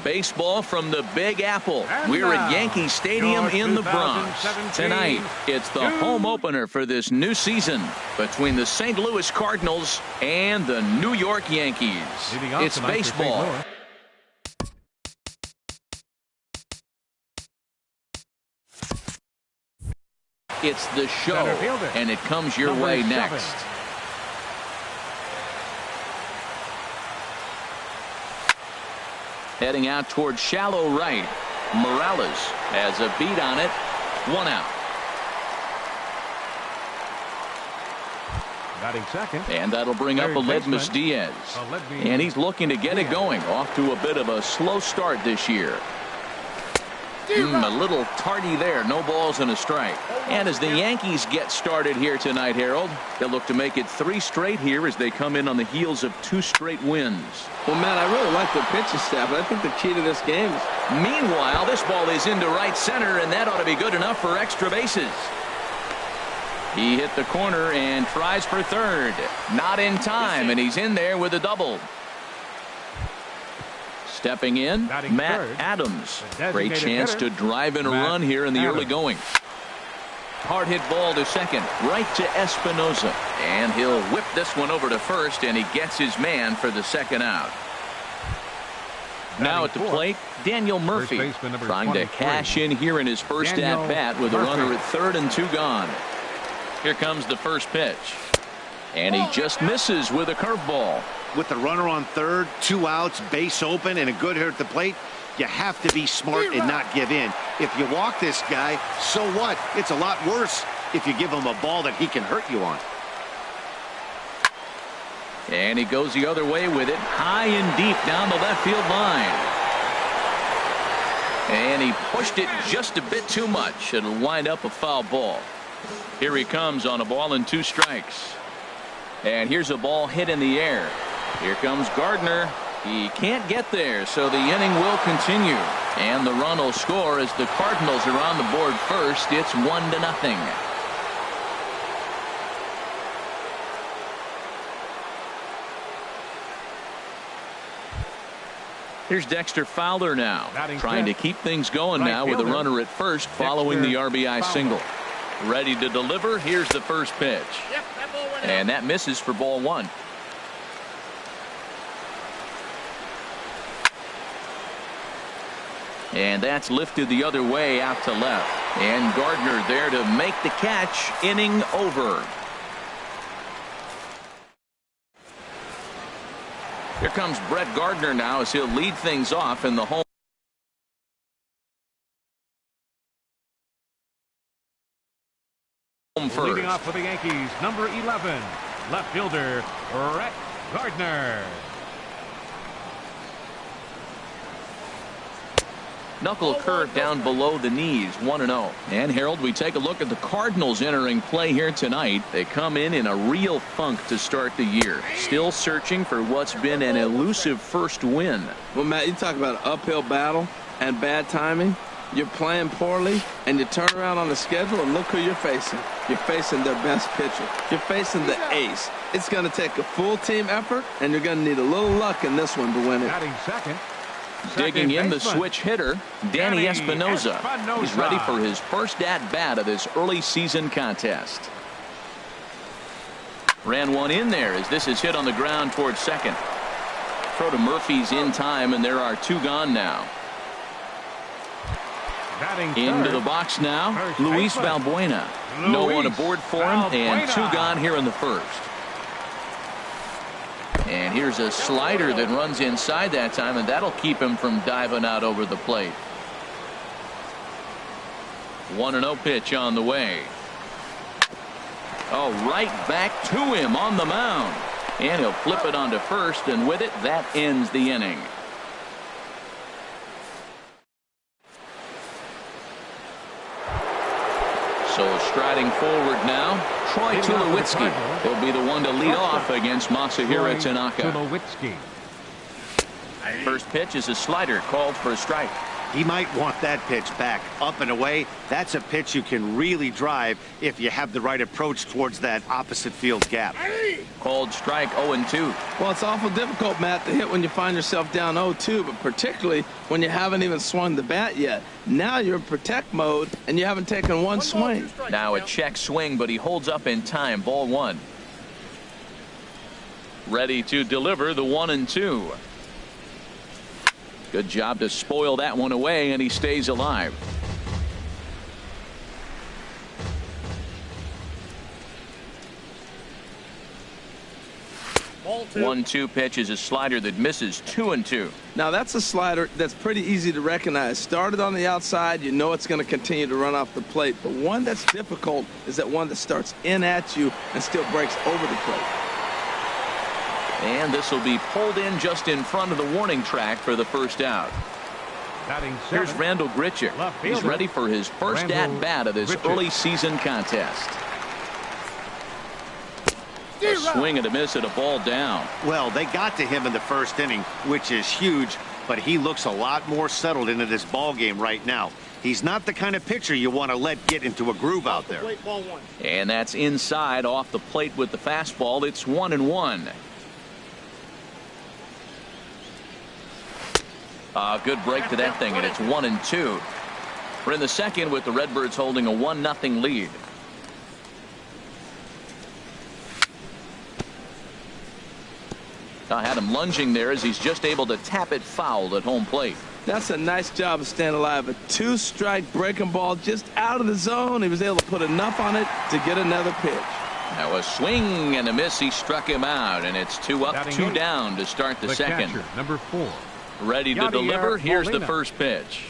Baseball from the Big Apple. We're at Yankee Stadium in the Bronx. Tonight, it's the home opener for this new season between the St. Louis Cardinals and the New York Yankees. It's baseball. It's the show, and it comes your way next. Heading out towards shallow right. Morales has a beat on it. 1 out. Batting second. And that'll bring up Aledmus Diaz. And he's looking to get it going. Off to a bit of a slow start this year. A little tardy there. No balls and a strike. And as the Yankees get started here tonight, Harold, they'll look to make it 3 straight here as they come in on the heels of 2 straight wins. Well, Matt, I really like the pitching staff, but I think the key to this game is... Meanwhile, this ball is into right center, and that ought to be good enough for extra bases. He hit the corner and tries for third. Not in time, and he's in there with a double. Stepping in, Matt Adams. Great chance to drive in a run here in the early going. Hard hit ball to second, right to Espinoza. And he'll whip this one over to first, and he gets his man for the second out. Now at the plate, Daniel Murphy trying to cash in here in his first at-bat with a runner at third and 2 gone. Here comes the first pitch. And he just misses with a curveball. With the runner on third, 2 outs, base open, and a good hit at the plate, you have to be smart and not give in. If you walk this guy, so what? It's a lot worse if you give him a ball that he can hurt you on. And he goes the other way with it, high and deep down the left field line. And he pushed it just a bit too much. It'll wind up a foul ball. Here he comes on a ball and 2 strikes. And here's a ball hit in the air. Here comes Gardner. He can't get there, so the inning will continue. And the run will score as the Cardinals are on the board first. It's 1-0. Here's Dexter Fowler now, trying to keep things going now with a runner at first following the RBI single. Ready to deliver. Here's the first pitch. And that misses for ball 1. And that's lifted the other way out to left. And Gardner there to make the catch. Inning over. Here comes Brett Gardner now as he'll lead things off in the home first. Leading off for the Yankees, number 11, left fielder Brett Gardner. Knuckle curve down below the knees, 1-0. And Harold, we take a look at the Cardinals entering play here tonight. They come in a real funk to start the year. Still searching for what's been an elusive first win. Well, Matt, you talk about an uphill battle and bad timing. You're playing poorly, and you turn around on the schedule, and look who you're facing. You're facing their best pitcher. You're facing the ace. It's going to take a full team effort, and you're going to need a little luck in this one to win it. Batting second. Digging in the switch hitter, Danny Espinoza. He's ready for his first at-bat of this early season contest. Ran one in there as this is hit on the ground towards second. Throw to Murphy's in time, and there are 2 gone now. Into the box now, Luis Valbuena. No one aboard for him, and 2 gone here in the first. And here's a slider that runs inside that time, and that'll keep him from diving out over the plate. 1-0 pitch on the way. Oh, right back to him on the mound. And he'll flip it onto first, and with it, that ends the inning. So striding forward now, Troy Tulowitzki. He'll be the one to lead off against Masahiro Tanaka. First pitch is a slider called for a strike. He might want that pitch back. Up and away, that's a pitch you can really drive if you have the right approach towards that opposite field gap. Called strike 0-2. Well, it's awful difficult, Matt, to hit when you find yourself down 0-2, but particularly when you haven't even swung the bat yet. Now you're in protect mode, and you haven't taken one swing. Now a check swing, but he holds up in time. Ball 1. Ready to deliver the 1-2. Good job to spoil that one away, and he stays alive. Ball 2. 1-2 pitch is a slider that misses. 2-2. Now that's a slider that's pretty easy to recognize. Started on the outside, you know it's going to continue to run off the plate. But one that's difficult is that one that starts in at you and still breaks over the plate. And this will be pulled in just in front of the warning track for the first out. Batting Here's 7th. Randall Grichuk. Left He's fielder, ready for his first Randall at-bat of this Grichuk. early season contest. A swing and a miss at a ball down. Well, they got to him in the first inning, which is huge, but he looks a lot more settled into this ball game right now. He's not the kind of pitcher you want to let get into a groove out there. And that's inside off the plate with the fastball. It's 1-1. Good break to that thing, and it's 1-2. We're in the second with the Redbirds holding a 1-0 lead. I had him lunging there as he's just able to tap it foul at home plate. That's a nice job of staying alive. A 2-strike breaking ball just out of the zone. He was able to put enough on it to get another pitch. Now a swing and a miss. He struck him out, and it's 2 up, 2 down to start the second. Catcher, number 4. Ready to Yadier deliver. Here's the Molina. first pitch.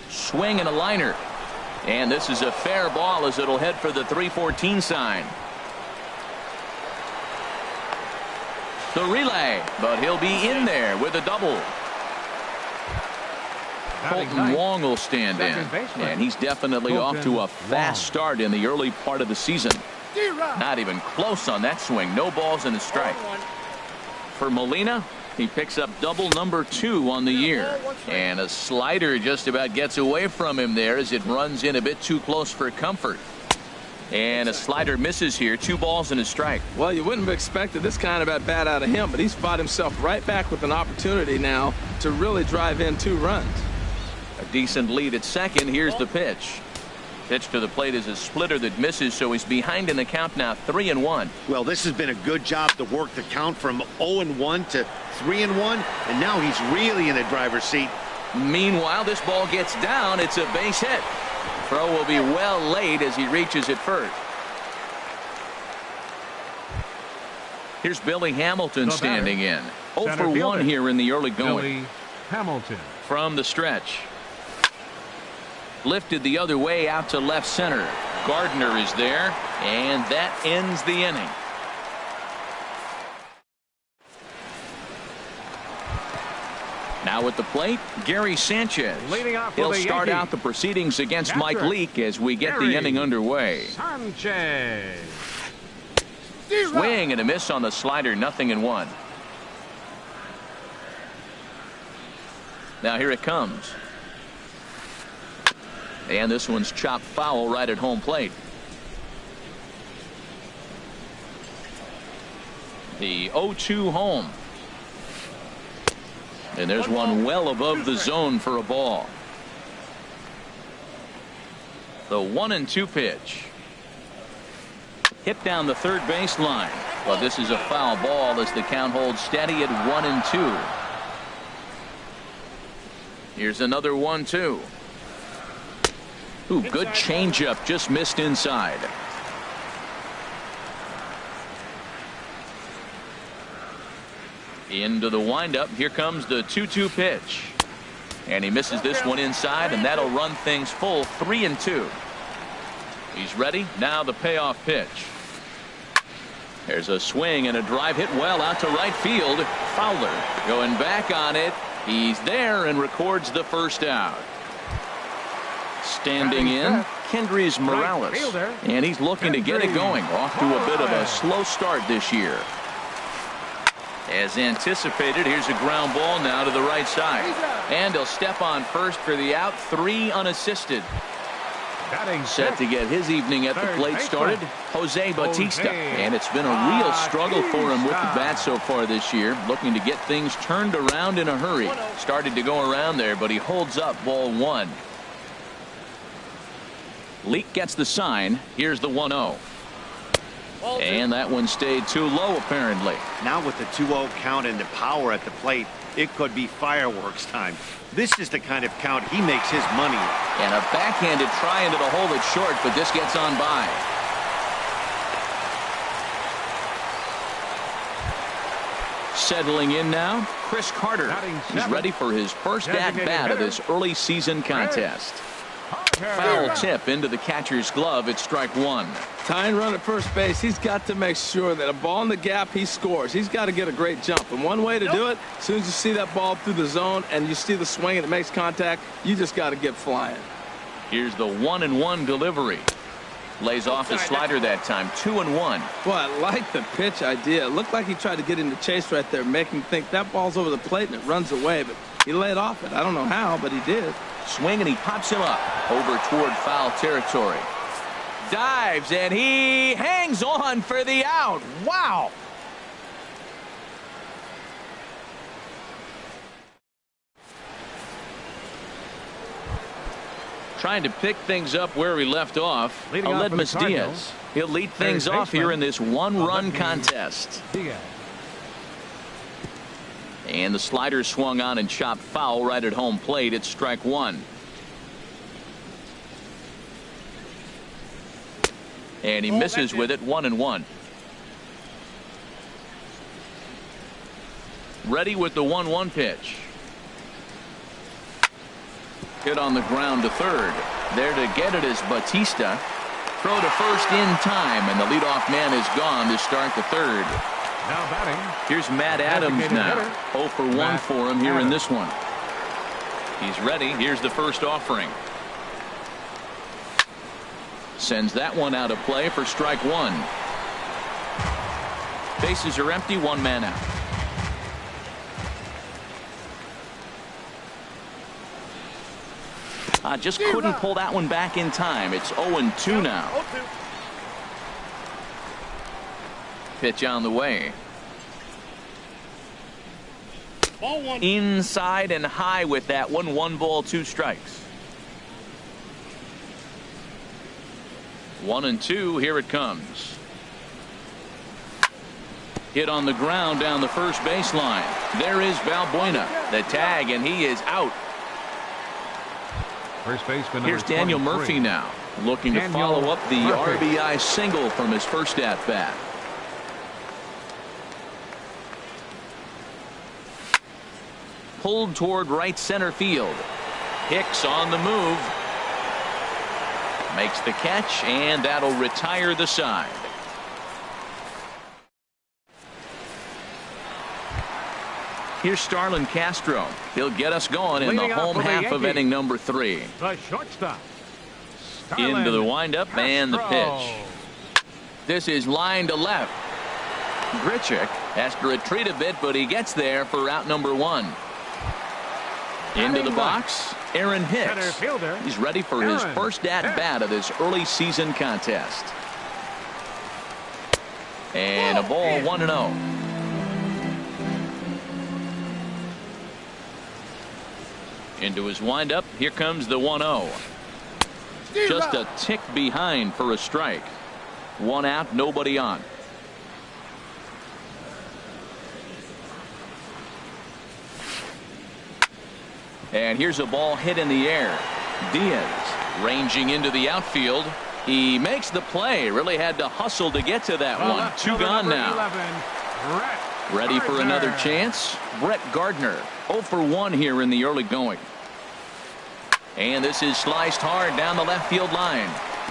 Swing and a liner. And this is a fair ball as it'll head for the 3-14 sign. The relay, but he'll be in there with a double. Batting Colton ninth, Wong will stand in. second baseman. And he's definitely Colton off to a fast Wong. start in the early part of the season. Not even close on that swing. No balls and a strike. For Molina, he picks up double number 2 on the year. And a slider just about gets away from him there as it runs in a bit too close for comfort. And a slider misses here. 2 balls and a strike. Well, you wouldn't have expected this kind of at-bat out of him, but he's fought himself right back with an opportunity now to really drive in 2 runs. A decent lead at second. Here's the pitch. Pitch to the plate is a splitter that misses, so he's behind in the count now, 3-1. Well, this has been a good job to work the count from 0-1 to 3-1, and now he's really in the driver's seat. Meanwhile, this ball gets down. It's a base hit. Throw will be well laid as he reaches it first. Here's Billy Hamilton The standing in. 0 center for 1 fielder, here in the early going. Billy Hamilton. From the stretch. Lifted the other way out to left center. Gardner is there, and that ends the inning. Now at the plate, Gary Sanchez. Leading off He'll for the start Yankees. out the proceedings against Mike Catcher, Leake as we get the Gary inning underway. Sanchez. Swing and a miss on the slider, 0-1. Now here it comes. And this one's chopped foul right at home plate. The 0-2 home. And there's one well above the zone for a ball. The 1-2 pitch. Hit down the third base line. But this is a foul ball as the count holds steady at 1-2. Here's another 1-2. Ooh, good changeup, just missed inside. Into the windup. Here comes the 2-2 pitch. And he misses this one inside, and that'll run things full, 3-2. He's ready. Now the payoff pitch. There's a swing and a drive hit well out to right field. Fowler going back on it. He's there and records the first out. Standing in, Kendrys Morales. And he's looking to get it going. Off to a bit of a slow start this year. As anticipated, here's a ground ball now to the right side. And he'll step on first for the out. 3 unassisted. Set to get his evening at the plate started, Jose Bautista. And it's been a real struggle for him with the bat so far this year. Looking to get things turned around in a hurry. Started to go around there, but he holds up ball 1. Leak gets the sign. Here's the 1-0. And that one stayed too low, apparently. Now with the 2-0 count and the power at the plate, it could be fireworks time. This is the kind of count he makes his money in. And a backhanded try into the hole that's short, but this gets on by. Settling in now, Chris Carter. He's ready for his first at-bat of this early season contest. Foul tip into the catcher's glove. It's strike 1. Tying run at first base, he's got to make sure that a ball in the gap, he scores. He's got to get a great jump. And one way to do it, as soon as you see that ball through the zone and you see the swing and it makes contact, you just got to get flying. Here's the 1-1 delivery. Lays off his slider that time. 2-1. Boy, I like the pitch idea. It looked like he tried to get into chase right there, making him think that ball's over the plate and it runs away. But he laid off it. I don't know how, but he did. Swing, and he pops him up over toward foul territory. Dives, and he hangs on for the out. Wow. Trying to pick things up where we left off. Aledmus Diaz. He'll lead things off here in this one-run contest. And the slider swung on and chopped foul right at home plate. It's strike 1. And he misses with it. 1-1. Ready with the 1-1 pitch. Hit on the ground to third. There to get it is Bautista. Throw to first in time, and the leadoff man is gone to start the third. Now batting. Here's Matt Adams now. 0 for 1 for him here in this one. He's ready. Here's the first offering. Sends that one out of play for strike 1. Bases are empty. 1 man out. Just couldn't pull that one back in time. It's 0-2 now. Pitch on the way. Inside and high with that one. 1 ball, 2 strikes. 1-2. Here it comes. Hit on the ground down the first baseline. There is Valbuena. The tag, and he is out. First baseman. Here's Daniel Murphy now, looking to follow up the RBI single from his first at bat. Pulled toward right center field. Hicks on the move. Makes the catch, and that'll retire the side. Here's Starlin Castro. He'll get us going in the home half of inning number 3. The shortstop. Into the windup and the pitch. This is line to left. Grichuk has to retreat a bit, but he gets there for out number 1. Into the box, Aaron Hicks. He's ready for his first at-bat of this early season contest. And a ball, 1-0. Into his windup. Here comes the 1-0. Just a tick behind for a strike. 1 out, nobody on. And here's a ball hit in the air. Diaz ranging into the outfield. He makes the play. Really had to hustle to get to that one. 2 gone now. 11, ready for another chance. Brett Gardner 0 for 1 here in the early going. And this is sliced hard down the left field line.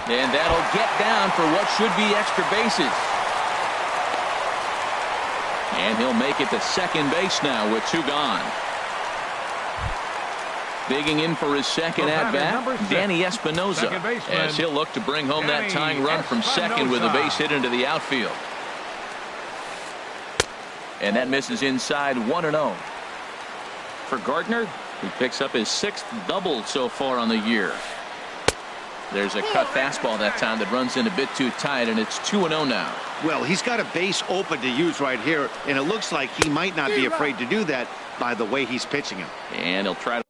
And that'll get down for what should be extra bases. And he'll make it to second base now with 2 gone. Digging in for his second at-bat, Danny Espinosa, as he'll look to bring home that tying run from second with a base hit into the outfield. And that misses inside 1-0. For Gardner, he picks up his 6th double so far on the year. There's a cut fastball that time that runs in a bit too tight, and it's 2-0 now. Well, he's got a base open to use right here, and it looks like he might not be afraid to do that by the way he's pitching him. And he'll try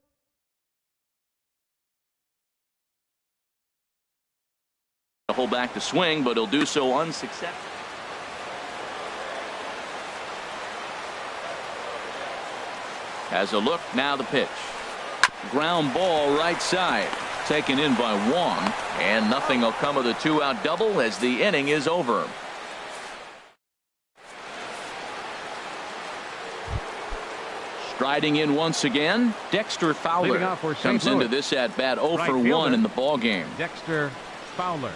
to hold back the swing, but he'll do so unsuccessfully. As a look, now the pitch. Ground ball right side. Taken in by Wong, and nothing will come of the 2-out double as the inning is over. Striding in once again, Dexter Fowler comes into this at bat 0 for 1 in the ball game. Dexter Fowler.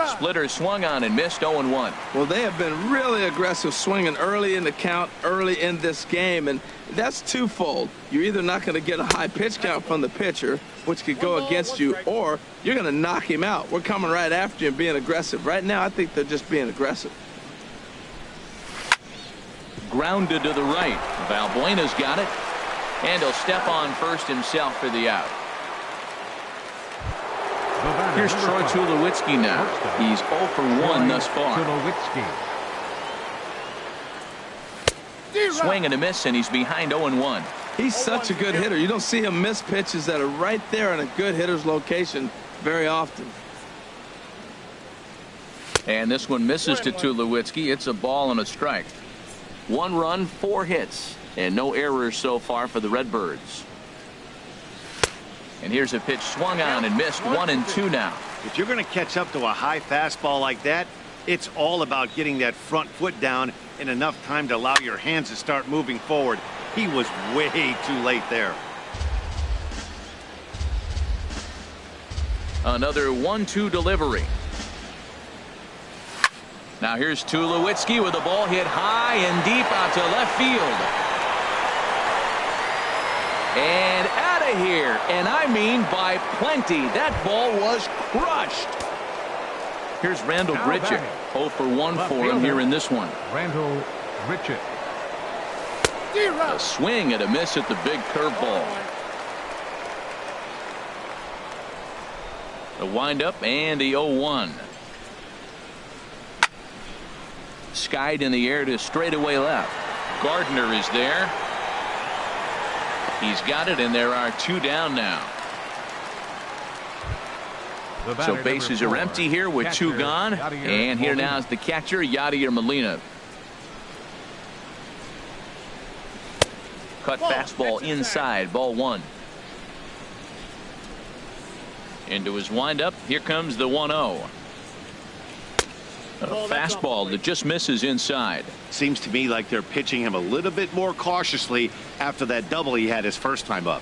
Splitter swung on and missed 0-1. Well, they have been really aggressive swinging early in the count, early in this game, and that's twofold. You're either not going to get a high pitch count from the pitcher, which could go against you, or you're going to knock him out. We're coming right after you and being aggressive. Right now, I think they're just being aggressive. Grounded to the right. Valbuena's got it, and he'll step on first himself for the out. Here's Troy Tulowitzki now. He's 0 for 1 thus far. Swing and a miss, and he's behind 0-1. He's such a good hitter. You don't see him miss pitches that are right there in a good hitter's location very often. And this one misses to Tulowitzki. It's a ball and a strike. 1 run, 4 hits, and no errors so far for the Redbirds. And here's a pitch swung on and missed. 1-2 now. If you're going to catch up to a high fastball like that, it's all about getting that front foot down in enough time to allow your hands to start moving forward. He was way too late there. Another 1-2 delivery. Now here's Tulowitzki with a ball hit high and deep out to left field. And out of here, and I mean by plenty. That ball was crushed. Here's Randall Grichuk. 0 for 1 for him here in this one. Randall Grichuk. A swing and a miss at the big curveball. The windup and the 0-1. Skied in the air to straightaway left. Gardner is there. He's got it, and there are 2 down now. So bases are empty here with 2 gone. And here now is the catcher, Yadier Molina. Cut fastball inside, ball 1. Into his windup. Here comes the 1-0. A fastball that just misses inside. Seems to me like they're pitching him a little bit more cautiously after that double he had his first time up.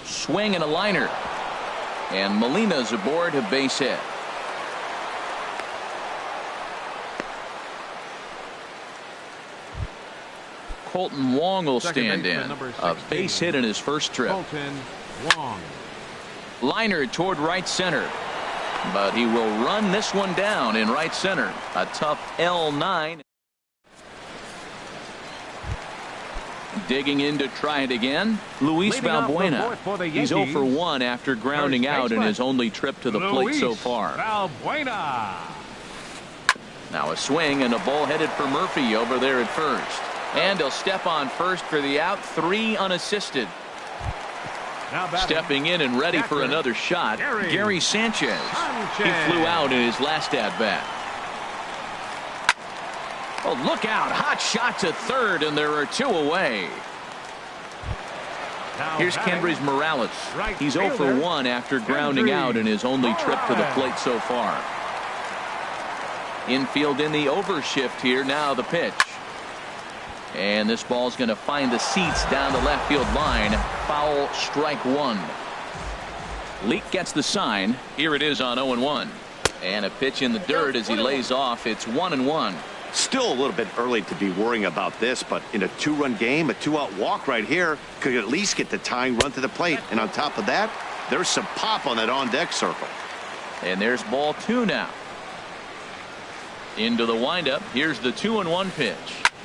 Swing and a liner. And Molina's aboard a base hit. Colton Wong will stand in. A base hit in his first trip. Colton Wong. Liner toward right center. But he will run this one down in right center. A tough L9. Digging in to try it again. Luis Valbuena. He's 0 for 1 after grounding out in his only trip to the plate so far. Valbuena. Now a swing and a ball headed for Murphy over there at first. And he'll step on first for the out. 3 unassisted. Stepping in and ready for another shot, Gary Sanchez. He flew out in his last at-bat. Oh, look out. Hot shot to third, and there are 2 away. Here's Kendrys Morales. He's 0 for 1 after grounding out in his only trip to the plate so far. Infield in the overshift here. Now the pitch. And this ball's going to find the seats down the left field line. Foul, strike 1. Leake gets the sign. Here it is on 0-1. And a pitch in the dirt as he lays off. It's 1-1. Still a little bit early to be worrying about this, but in a 2-run game, a 2-out walk right here could at least get the tying run to the plate. And on top of that, there's some pop on that on-deck circle. And there's ball 2 now. Into the windup. Here's the 2-1 pitch.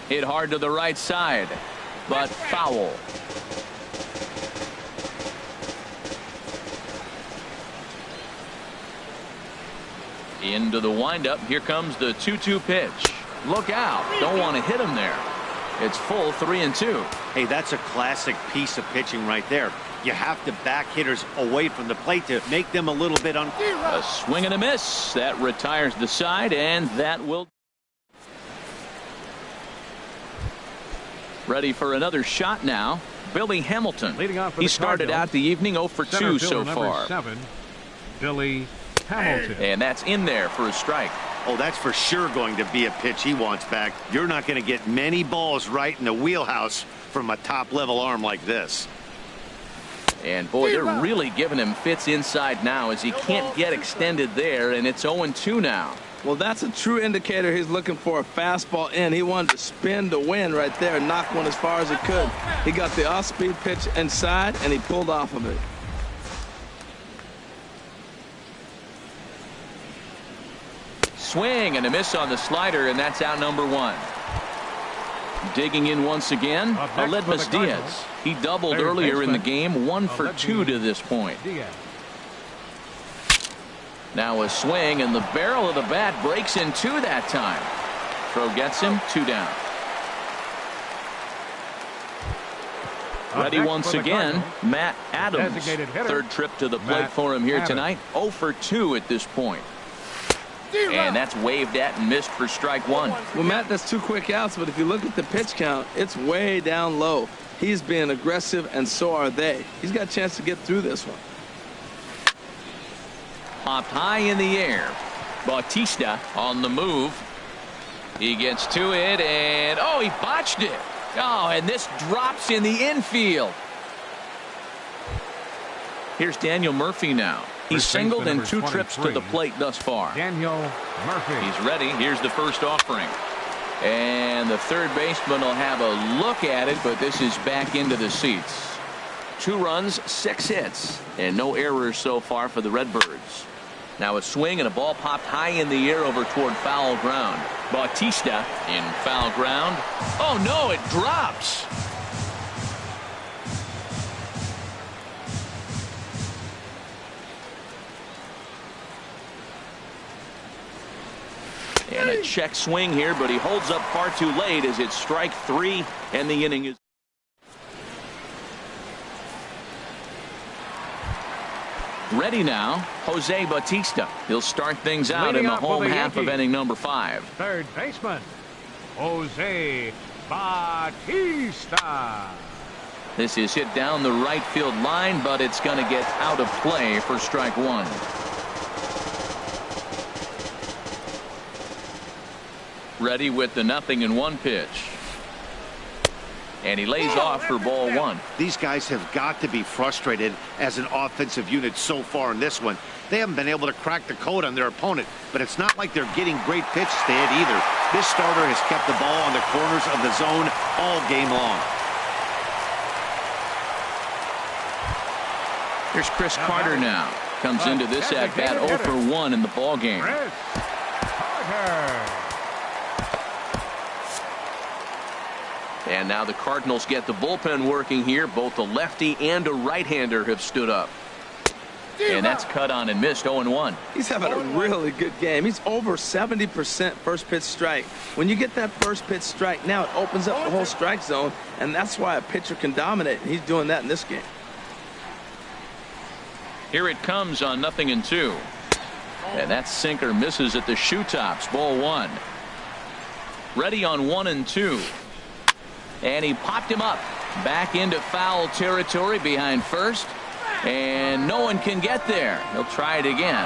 Hit hard to the right side, but foul. Into the windup. Here comes the 2-2 pitch. Look out. Don't want to hit him there. It's full 3-2. Hey, that's a classic piece of pitching right there. You have to back hitters away from the plate to make them a little bit A swing and a miss. That retires the side, and that will. Ready for another shot now. Billy Hamilton. Leading off for he the started Cardinals, out the evening 0 for 2 so far. 7, Billy Hamilton. And that's in there for a strike. Oh, that's for sure going to be a pitch he wants back. You're not going to get many balls right in the wheelhouse from a top-level arm like this. And boy, they're really giving him fits inside now as he can't get extended there, and it's 0-2 now. Well, that's a true indicator he's looking for a fastball in. He wanted to spin to win right there and knock one as far as he could. He got the off-speed pitch inside, and he pulled off of it. Swing and a miss on the slider, and that's out number 1. Digging in once again, Aledmus Diaz. He doubled earlier in the game, 1 for 2 to this point. Now a swing, and the barrel of the bat breaks in 2 that time. Throw gets him, 2 down. Ready once again, Matt Adams. Third trip to the plate for him here tonight. 0 for 2 at this point. And that's waved at and missed for strike 1. Well, Matt, that's 2 quick outs, but if you look at the pitch count, it's way down low. He's being aggressive, and so are they. He's got a chance to get through this one. Popped high in the air. Bautista on the move. He gets to it, and oh, he botched it. Oh, and this drops in the infield. Here's Daniel Murphy now. He's singled in 2 trips to the plate thus far. Daniel Murphy. He's ready. Here's the first offering. And the third baseman will have a look at it, but this is back into the seats. 2 runs, 6 hits, and no errors so far for the Redbirds. Now a swing and a ball popped high in the air over toward foul ground. Bautista in foul ground. Oh no, it drops. And a check swing here, but he holds up far too late as it's strike 3, and the inning is. Ready now, Jose Bautista. He'll start things out in the home half of inning number 5. Third baseman, Jose Bautista. This is hit down the right field line, but it's going to get out of play for strike 1. Ready with the 0-1 pitch. And he lays off for ball 1. These guys have got to be frustrated as an offensive unit so far in this one. They haven't been able to crack the code on their opponent, but it's not like they're getting great pitches to hit either. This starter has kept the ball on the corners of the zone all game long. Here's Chris Carter now. Comes into this at bat 0 for 1 in the ball game. Chris Carter. And now the Cardinals get the bullpen working here. Both a lefty and a right-hander have stood up. And that's cut on and missed. 0-1. He's having a really good game. He's over 70% first pitch strike. When you get that first pitch strike, now it opens up the whole strike zone, and that's why a pitcher can dominate. And he's doing that in this game. Here it comes on 0-2. And that sinker misses at the shoe tops. Ball 1. Ready on 1-2. And he popped him up back into foul territory behind first, and no one can get there. He'll try it again.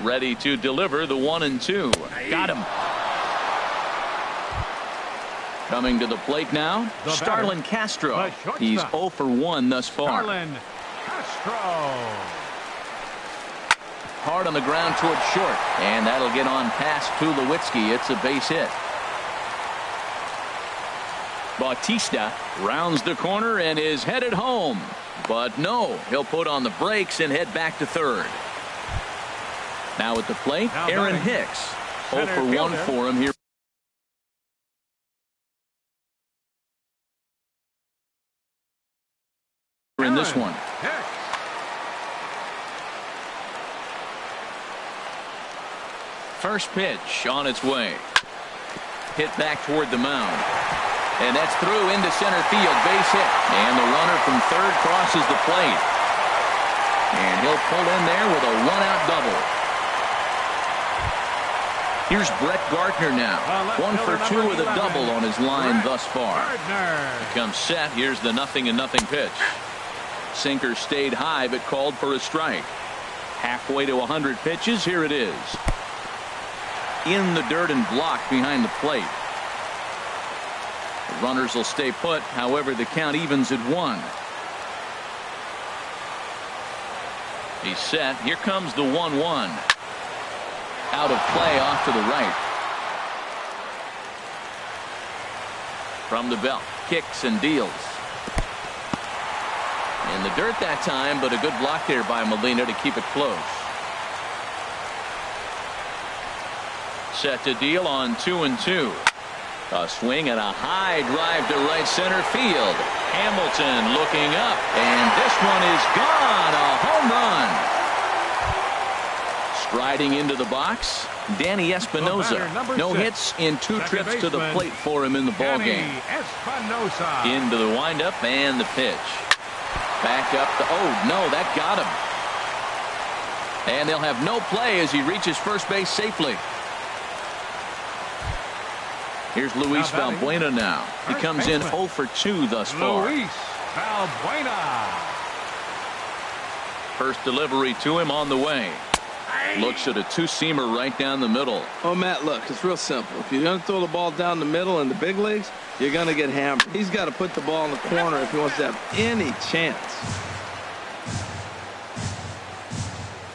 Ready to deliver the 1-2. Got him. Coming to the plate now, Starlin Castro. He's 0 for 1 thus far. Starlin Castro. Hard on the ground toward short, and that'll get on past Tulowitzki. It's a base hit. Bautista rounds the corner and is headed home. But no, he'll put on the brakes and head back to third. Now at the plate, Aaron Hicks. 0 for 1 for him here in this one. First pitch on its way. Hit back toward the mound. And that's through into center field. Base hit. And the runner from third crosses the plate. And he'll pull in there with a one-out double. Here's Brett Gardner now. 1 for 2 with a double on his line thus far. He comes set. Here's the 0-0 pitch. Sinker stayed high but called for a strike. Halfway to 100 pitches. Here it is. In the dirt and blocked behind the plate. The runners will stay put. However, the count evens at 1. He's set. Here comes the 1-1. Out of play off to the right. From the belt. Kicks and deals. In the dirt that time, but a good block there by Molina to keep it close. Set to deal on 2-2. A swing and a high drive to right center field. Hamilton looking up, and this one is gone. A home run. Striding into the box, Danny Espinosa. No hits in 2 trips to the plate for him in the ballgame. Into the windup and the pitch. Back up the, oh no, that got him. And they'll have no play as he reaches first base safely. Here's Luis Valbuena now. He comes in 0 for 2 thus far. Luis Valbuena. First delivery to him on the way. Looks at a two-seamer right down the middle. Oh, Matt, look, it's real simple. If you're going to throw the ball down the middle in the big leagues, you're going to get hammered. He's got to put the ball in the corner if he wants to have any chance.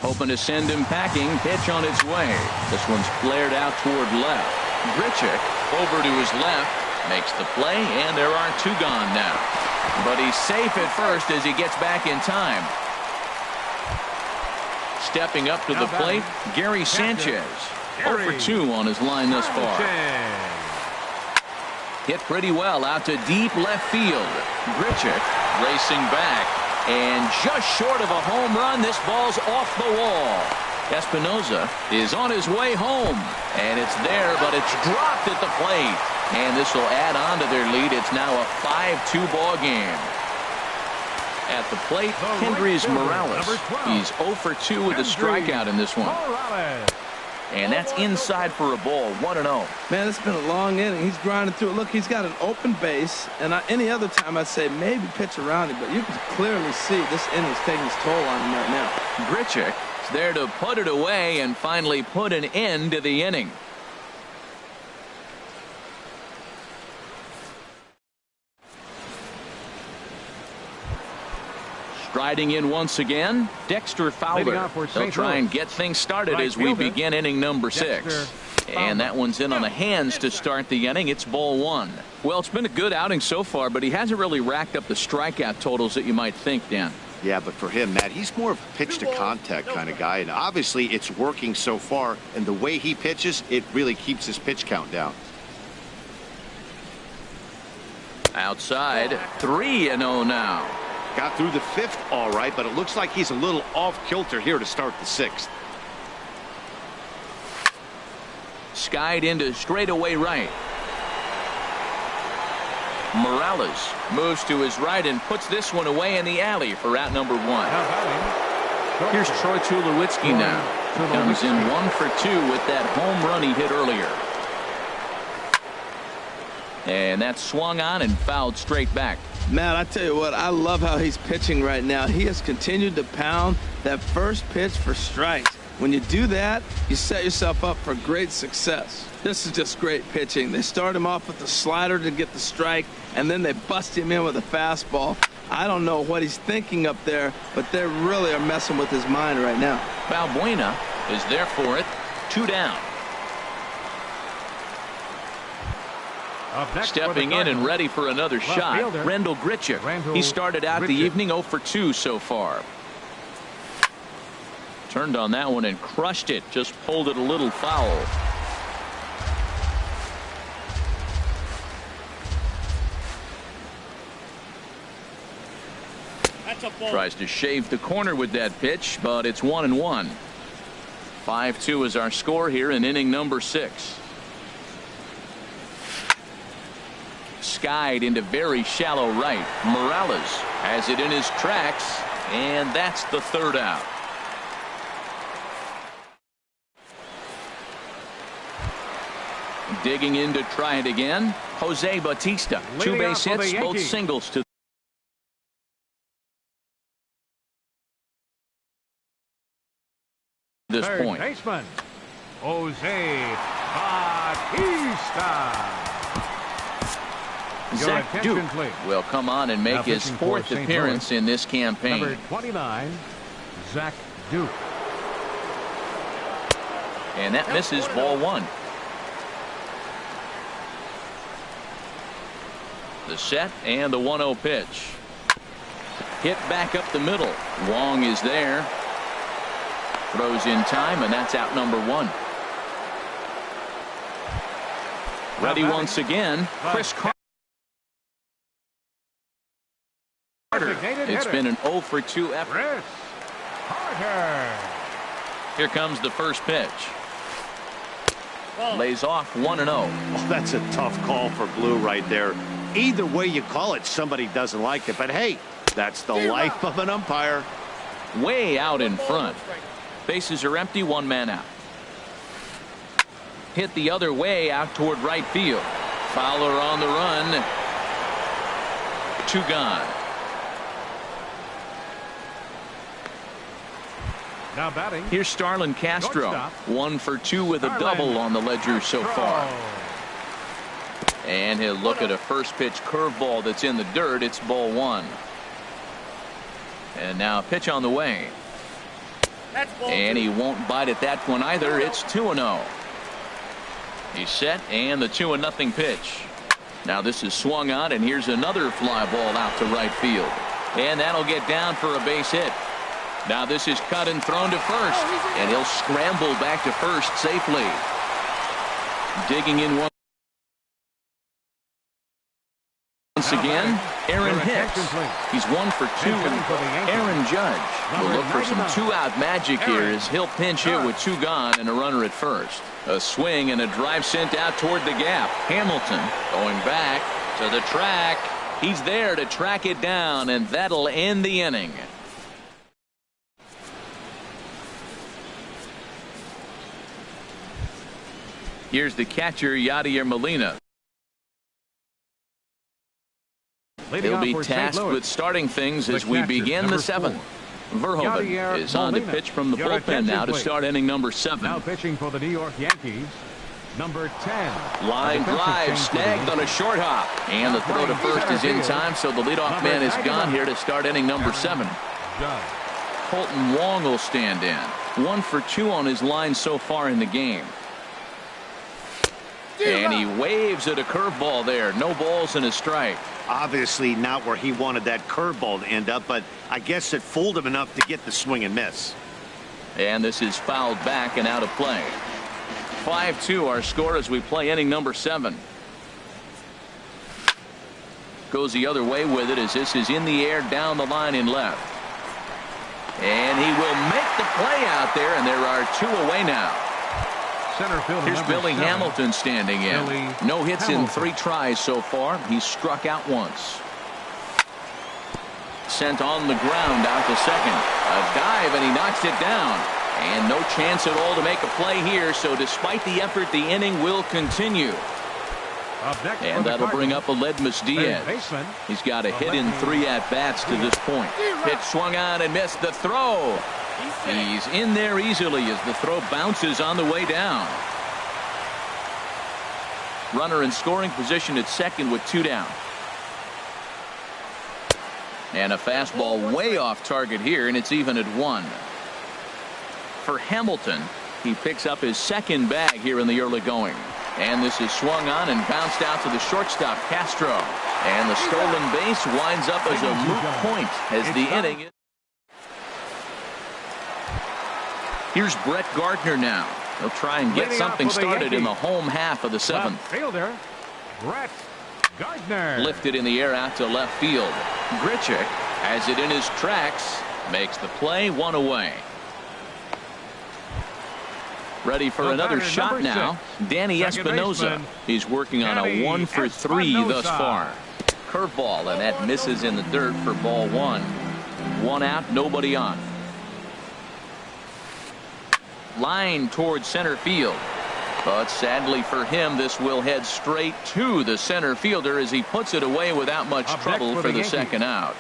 Hoping to send him packing. Pitch on its way. This one's flared out toward left. Grichuk over to his left. Makes the play, and there are 2 gone now. But he's safe at first as he gets back in time. Stepping up to the plate, Gary Sanchez. 0 for 2 on his line thus far. Hit pretty well out to deep left field. Grichuk racing back. And just short of a home run, this ball's off the wall. Espinosa is on his way home. And it's there, but it's dropped at the plate. And this will add on to their lead. It's now a 5-2 ball game. At the plate, Kendrys Morales. He's 0 for 2 with a strikeout in this one. And that's inside for a ball. 1-0. Man, it's been a long inning. He's grinding through it. Look, he's got an open base. And any other time I'd say maybe pitch around him. But you can clearly see this inning's taking its toll on him right now. Grichuk is there to put it away and finally put an end to the inning. Striding in once again, Dexter Fowler. They'll try and get things started as we begin inning number 6. And that one's in on the hands to start the inning. It's ball 1. Well, it's been a good outing so far, but he hasn't really racked up the strikeout totals that you might think, Dan. Yeah, but for him, Matt, he's more of a pitch to contact kind of guy. And obviously it's working so far. And the way he pitches, it really keeps his pitch count down. Outside, 3-0 now. Got through the 5th all right, but it looks like he's a little off kilter here to start the 6th. Skied into straightaway right. Morales moves to his right and puts this one away in the alley for out number 1. Here's Troy Tulowitzki now. Comes in 1 for 2 with that home run he hit earlier. And that's swung on and fouled straight back. Matt, I tell you what, I love how he's pitching right now. He has continued to pound that first pitch for strikes. When you do that, you set yourself up for great success. This is just great pitching. They start him off with the slider to get the strike, and then they bust him in with a fastball. I don't know what he's thinking up there, but they really are messing with his mind right now. Valbuena is there for it. 2 down. Stepping in and ready for another shot, Rendell Grichuk. He started out the evening 0 for 2 so far. Turned on that one and crushed it. Just pulled it a little foul. Tries to shave the corner with that pitch, but it's 1-1. 5-2 is our score here in inning number 6. Skied into very shallow right. Morales has it in his tracks, and that's the 3rd out. Digging in to try it again, Jose Bautista. 2 base hits, both singles to this point. Baseman, Jose Bautista. Zach Duke will come on and make his 4th appearance in this campaign. Number 29, Zach Duke. And that misses, ball 1. The set and the 1-0 pitch. Hit back up the middle. Wong is there. Throws in time, and that's out number 1. Ready once again, Chris Carter. It's been an 0 for 2 effort. Chris Carter. Here comes the first pitch. Lays off 1-0. Oh, that's a tough call for Blue right there. Either way you call it, somebody doesn't like it. But hey, that's the life of an umpire. Way out in front. Bases are empty, 1 man out. Hit the other way out toward right field. Fowler on the run. 2 gone. Now batting. Here's Starlin Castro. 1 for 2 with a double on the ledger so far. And he'll look at a first pitch curveball that's in the dirt. It's ball 1. And now a pitch on the way. And he won't bite at that one either. It's 2-0. He's set, and the 2-0 pitch. Now this is swung on, and here's another fly ball out to right field. And that'll get down for a base hit. Now this is cut and thrown to first, and he'll scramble back to first safely. Digging in once again, Aaron Hicks. He's 1 for 2. Aaron Judge will look for some 2-out magic here as he'll pinch hit with 2 gone and a runner at first. A swing and a drive sent out toward the gap. Hamilton going back to the track. He's there to track it down, and that'll end the inning. Here's the catcher, Yadier Molina. He'll be tasked with starting things as we begin the 7th. Verhoeven is on to pitch from the bullpen now to start inning number 7. Now pitching for the New York Yankees, number 10. Line drive snagged on a short hop, and the throw to first is in time, so the leadoff man is gone here to start inning number 7. Colton Wong will stand in. 1 for 2 on his line so far in the game. And he waves at a curveball there. No balls and a strike. Obviously not where he wanted that curveball to end up, but I guess it fooled him enough to get the swing and miss. And this is fouled back and out of play. 5-2 our score as we play inning number 7. Goes the other way with it as this is in the air down the line in left. And he will make the play out there, and there are 2 away now. Center field. Here's Billy Hamilton standing in. No hits in 3 tries so far. He's struck out once. Sent on the ground out to second. A dive, and he knocks it down. And no chance at all to make a play here, so despite the effort, the inning will continue. And that'll bring up Aledmus Diaz. He's got a hit in 3 at-bats to this point. Pitch swung on and missed the throw. He's in there easily as the throw bounces on the way down. Runner in scoring position at second with 2 down. And a fastball way off target here, and it's even at 1. For Hamilton, he picks up his 2nd bag here in the early going. And this is swung on and bounced out to the shortstop, Castro. And the stolen base winds up as a moot point as the inning. Here's Brett Gardner now. He'll try and get something started in the home half of the 7th. Fielder, Brett Gardner. Lifted in the air out to left field. Grichuk Has it in his tracks. Makes the play, 1 away. Ready for another shot now. Danny Espinosa. He's working on a 1 for 3 thus far. Curveball, and that misses in the dirt for ball 1. 1 out, nobody on. Line towards center field. But sadly for him, this will head straight to the center fielder as he puts it away without much trouble for the second out.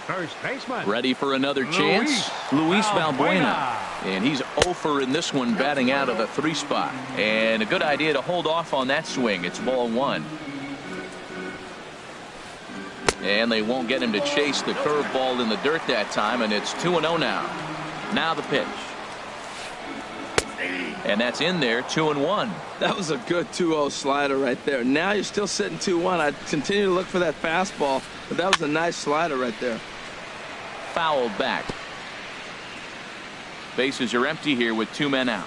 First baseman. Ready for another chance. Luis Valbuena. And he's 0 for in this one, batting out of the 3 spot. And a good idea to hold off on that swing. It's ball 1. And they won't get him to chase the curveball in the dirt that time, and it's 2-0 now. Now the pitch. And that's in there, 2-1. That was a good 2-0 slider right there. Now you're still sitting 2-1. I'd continue to look for that fastball, but that was a nice slider right there. Fouled back. Bases are empty here with 2 men out.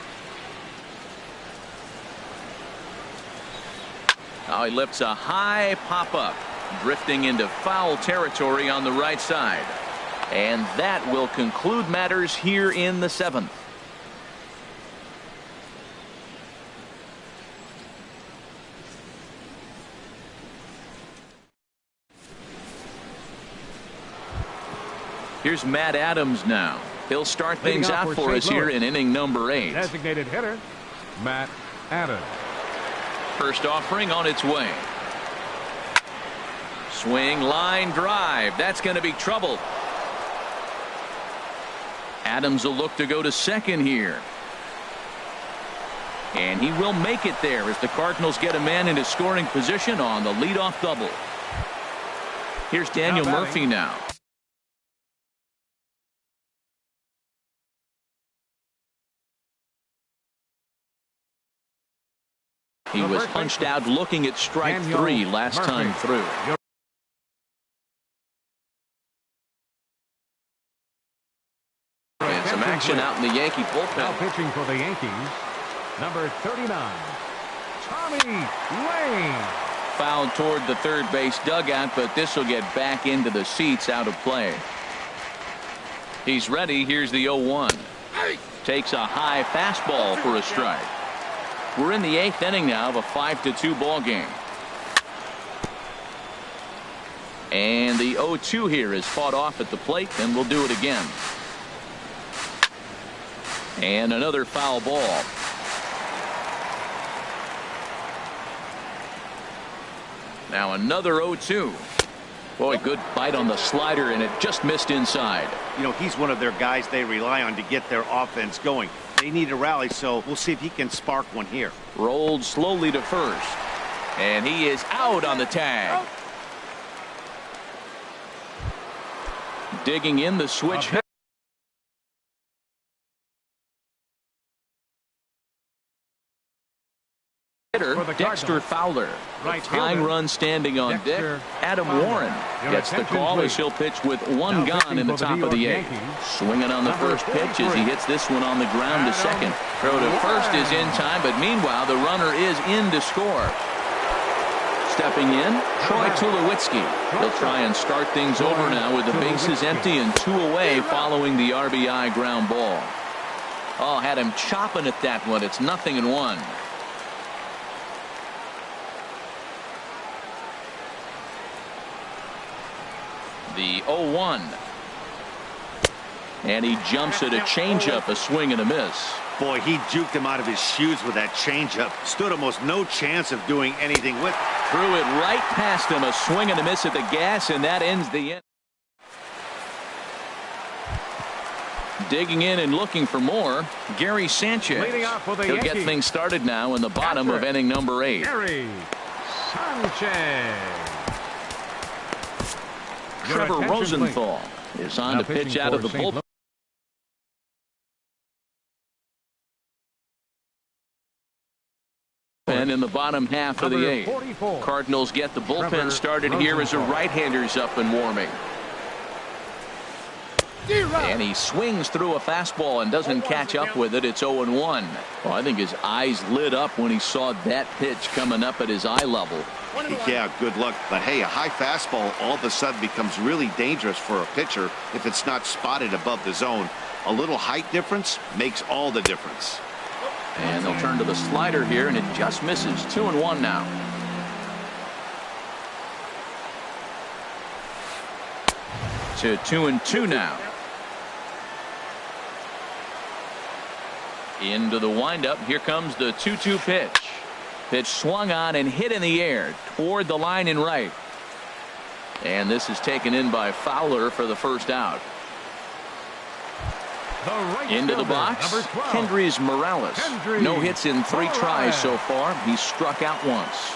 Now he lifts a high pop-up, drifting into foul territory on the right side. And that will conclude matters here in the 7th. Here's Matt Adams now. He'll start things out for us here in inning number 8. Designated hitter, Matt Adams. First offering on its way. Swing, line drive. That's going to be trouble. Adams will look to go to second here. And he will make it there as the Cardinals get a man into scoring position on the leadoff double. Here's Daniel Murphy now. He was punched out looking at strike 3 last time through. And some action out in the Yankee bullpen. Now pitching for the Yankees, number 39, Tommy Lane. Fouled toward the third base dugout, but this will get back into the seats, out of play. He's ready. Here's the 0-1. Takes a high fastball for a strike. We're in the 8th inning now of a 5-2 ball game. And the 0-2 here is fought off at the plate, and we'll do it again. And another foul ball. Now another 0-2. Boy, good bite on the slider, and it just missed inside. You know, he's one of their guys they rely on to get their offense going. They need a rally, so we'll see if he can spark one here. Rolled slowly to first. And he is out on the tag. Digging in the switch hitter, Dexter Fowler. Tying run standing on deck. Adam Warren gets the call as he'll pitch with 1 gone in the top of the 8th. Swinging on the first pitch as he hits this one on the ground to second. Throw to first is in time, but meanwhile the runner is in to score. Stepping in, Troy Tulowitzki. They'll try and start things over now with the bases empty and 2 away following the RBI ground ball. Oh, had him chopping at that one. It's 0-1. The 0-1. And he jumps at a changeup, a swing and a miss. Boy, he juked him out of his shoes with that changeup. Stood almost no chance of doing anything with it. Threw it right past him, a swing and a miss at the gas, and that ends the inning. Digging in and looking for more, Gary Sanchez. He'll get things started now in the bottom of inning number 8. Gary Sanchez. Trevor Rosenthal is on to pitch out of the bullpen. In the bottom half of the 8th. Cardinals get the bullpen started here as a right-hander's up and warming. And he swings through a fastball and doesn't catch up with it. It's 0-1. Well, I think his eyes lit up when he saw that pitch coming up at his eye level. Yeah, good luck. But hey, a high fastball all of a sudden becomes really dangerous for a pitcher if it's not spotted above the zone. A little height difference makes all the difference. And they'll turn to the slider here, and it just misses. 2-1 now. To 2-2 now. Into the windup. Here comes the 2-2 pitch. Pitch swung on and hit in the air toward the line and right. And this is taken in by Fowler for the first out. Into the box, Kendrys Morales. No hits in 3 tries so far. He's struck out once.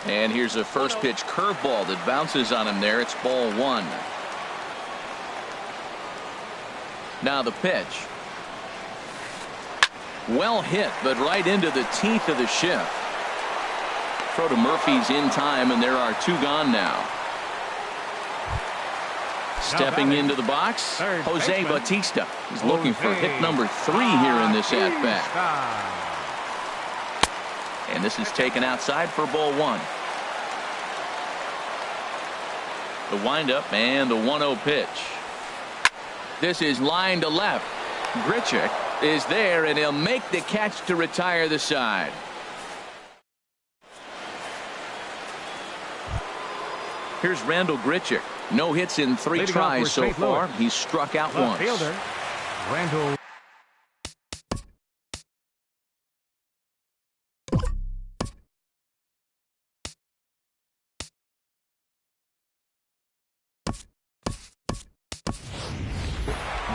And here's a first pitch curveball that bounces on him there. It's ball 1. Now the pitch. Well hit, but right into the teeth of the shift. Throw to Murphy's in time, and there are 2 gone now. Stepping into the box, Jose Bautista. He's looking for hit number 3 here in this at-bat. And this is taken outside for ball 1. The windup and the 1-0 pitch. This is line to left. Grichuk is there, and he'll make the catch to retire the side. Here's Randall Grichuk. No hits in 3 tries so far. He's struck out once. Randall.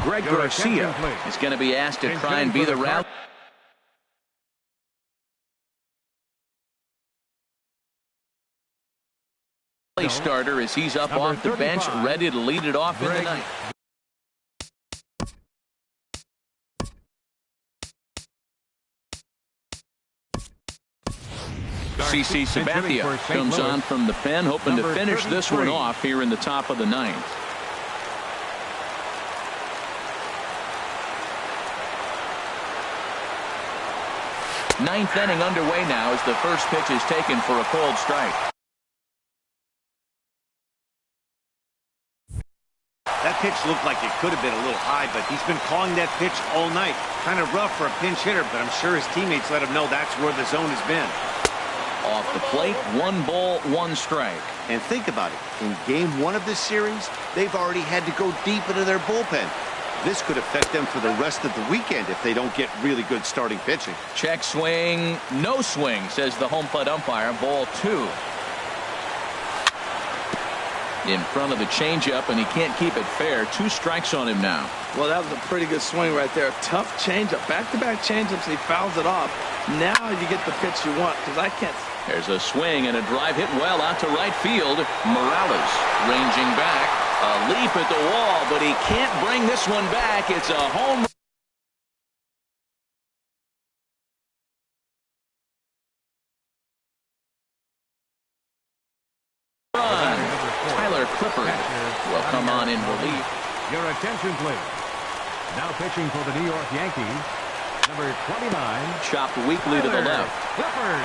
Greg Garcia is going to be asked to try and be the route. Starter as he's up off the bench, ready to lead it off in the ninth. CC Sabathia comes on from the pen, hoping to finish this one off here in the top of the ninth. Ninth inning underway now as the first pitch is taken for a called strike. That pitch looked like it could have been a little high, but he's been calling that pitch all night. Kind of rough for a pinch hitter, but I'm sure his teammates let him know that's where the zone has been. Off the plate, 1 ball, 1 strike. And think about it. In game 1 of this series, they've already had to go deep into their bullpen. This could affect them for the rest of the weekend if they don't get really good starting pitching. Check swing, no swing, says the home plate umpire. Ball 2. In front of the changeup, and he can't keep it fair. 2 strikes on him now. Well, that was a pretty good swing right there. Tough changeup. Back-to-back changeups, and he fouls it off. Now you get the pitch you want, because I can't. There's a swing and a drive hit well out to right field. Morales ranging back. A leap at the wall, but he can't bring this one back. It's a home run. Tyler Clifford will come on in relief. Your attention, please. Now pitching for the New York Yankees, number 29. Chopped weakly to the left.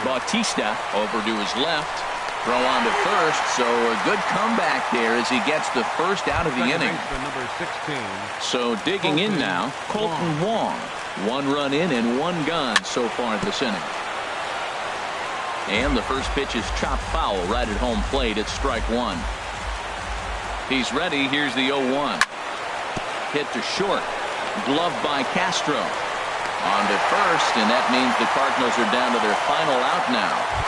Bautista over to his left. Throw on to first, so a good comeback there as he gets the first out of the inning. So digging in now, Colton Wong. 1 run in and 1 gone so far this inning. And the first pitch is chopped foul right at home plate. It's strike 1. He's ready. Here's the 0-1. Hit to short. Gloved by Castro. On to first, and that means the Cardinals are down to their final out now.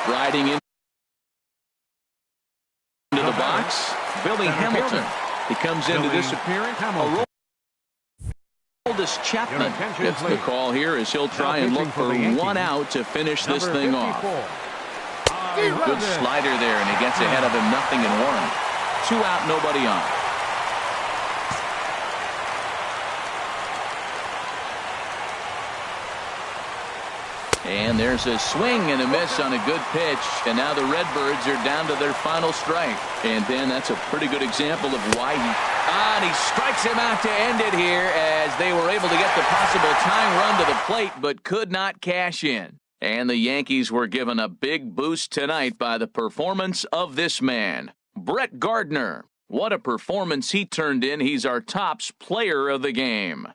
Striding into the box, Billy Hamilton. He comes into this appearance. Aroldis Chapman gets the call here as he'll try and look for 1 out to finish this thing off. Good slider there, and he gets ahead of him, 0-1. 2 out, nobody on. And there's a swing and a miss on a good pitch. And now the Redbirds are down to their final strike. And Ben, that's a pretty good example of why he strikes him out to end it here, as they were able to get the possible tying run to the plate but could not cash in. And the Yankees were given a big boost tonight by the performance of this man, Brett Gardner. What a performance he turned in. He's our tops player of the game.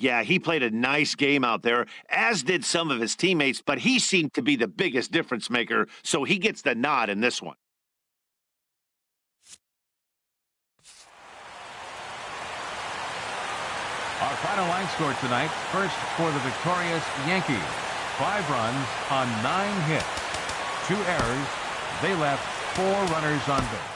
Yeah, he played a nice game out there, as did some of his teammates, but he seemed to be the biggest difference maker, so he gets the nod in this one. Our final line score tonight, first for the victorious Yankees. 5 runs on 9 hits. 2 errors. They left 4 runners on base.